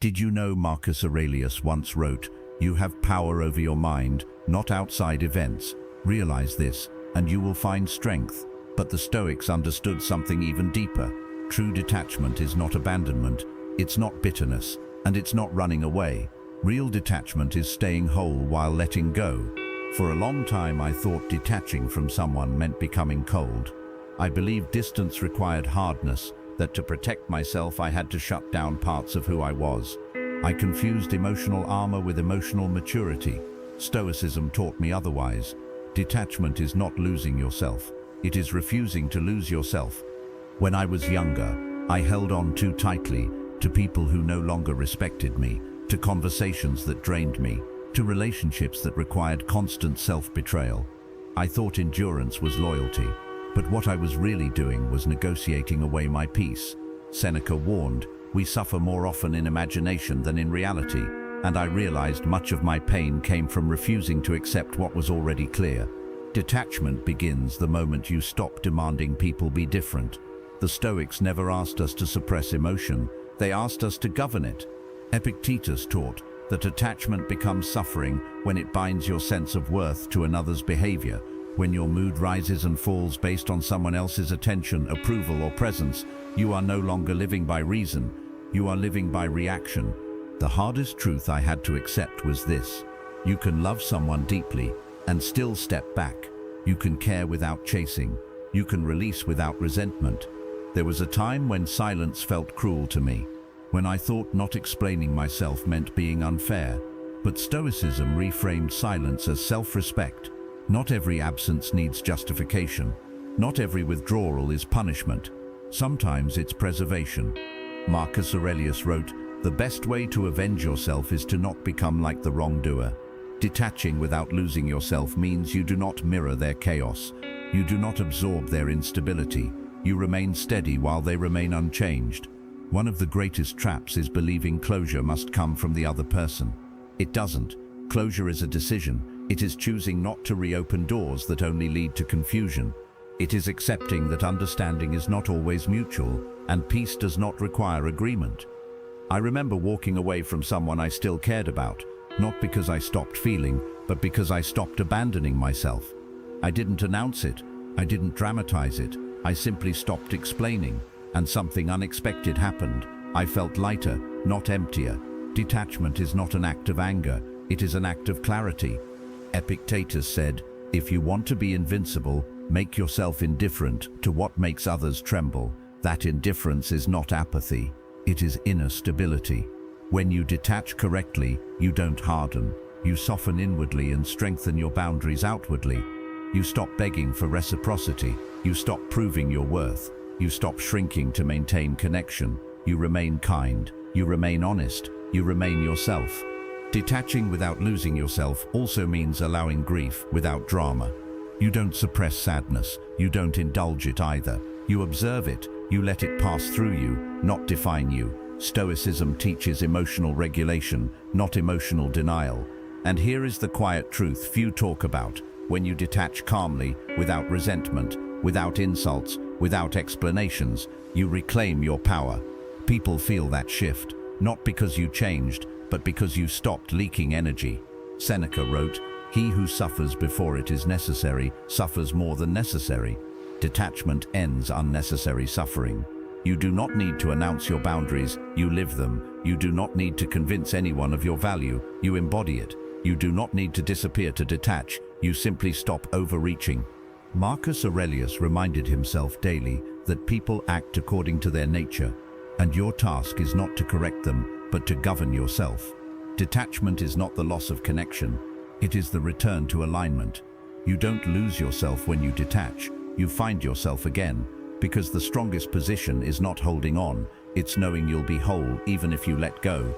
Did you know Marcus Aurelius once wrote, "You have power over your mind, not outside events. Realize this, and you will find strength." But the Stoics understood something even deeper. True detachment is not abandonment, it's not bitterness, and it's not running away. Real detachment is staying whole while letting go. For a long time I thought detaching from someone meant becoming cold. I believed distance required hardness, that to protect myself I had to shut down parts of who I was. I confused emotional armor with emotional maturity. Stoicism taught me otherwise. Detachment is not losing yourself. It is refusing to lose yourself. When I was younger, I held on too tightly to people who no longer respected me, to conversations that drained me, to relationships that required constant self-betrayal. I thought endurance was loyalty, but what I was really doing was negotiating away my peace. Seneca warned, "We suffer more often in imagination than in reality," and I realized much of my pain came from refusing to accept what was already clear. Detachment begins the moment you stop demanding people be different. The Stoics never asked us to suppress emotion, they asked us to govern it. Epictetus taught that attachment becomes suffering when it binds your sense of worth to another's behavior. When your mood rises and falls based on someone else's attention, approval, or presence, you are no longer living by reason, you are living by reaction. The hardest truth I had to accept was this: you can love someone deeply and still step back. You can care without chasing. You can release without resentment. There was a time when silence felt cruel to me, when I thought not explaining myself meant being unfair. But Stoicism reframed silence as self-respect. Not every absence needs justification. Not every withdrawal is punishment. Sometimes it's preservation. Marcus Aurelius wrote, "The best way to avenge yourself is to not become like the wrongdoer." Detaching without losing yourself means you do not mirror their chaos. You do not absorb their instability. You remain steady while they remain unchanged. One of the greatest traps is believing closure must come from the other person. It doesn't. Closure is a decision. It is choosing not to reopen doors that only lead to confusion. It is accepting that understanding is not always mutual, and peace does not require agreement. I remember walking away from someone I still cared about, not because I stopped feeling, but because I stopped abandoning myself. I didn't announce it. I didn't dramatize it. I simply stopped explaining, and something unexpected happened. I felt lighter, not emptier. Detachment is not an act of anger. It is an act of clarity. Epictetus said, "If you want to be invincible, make yourself indifferent to what makes others tremble." That indifference is not apathy. It is inner stability. When you detach correctly, you don't harden. You soften inwardly and strengthen your boundaries outwardly. You stop begging for reciprocity. You stop proving your worth. You stop shrinking to maintain connection. You remain kind. You remain honest. You remain yourself. Detaching without losing yourself also means allowing grief without drama. You don't suppress sadness. You don't indulge it either. You observe it. You let it pass through you, not define you. Stoicism teaches emotional regulation, not emotional denial. And here is the quiet truth few talk about. When you detach calmly, without resentment, without insults, without explanations, you reclaim your power. People feel that shift, not because you changed, but because you stopped leaking energy. Seneca wrote, "He who suffers before it is necessary suffers more than necessary." Detachment ends unnecessary suffering. You do not need to announce your boundaries, you live them. You do not need to convince anyone of your value, you embody it. You do not need to disappear to detach, you simply stop overreaching. Marcus Aurelius reminded himself daily that people act according to their nature, and your task is not to correct them, but to govern yourself. Detachment is not the loss of connection, it is the return to alignment. You don't lose yourself when you detach, you find yourself again, because the strongest position is not holding on, it's knowing you'll be whole even if you let go.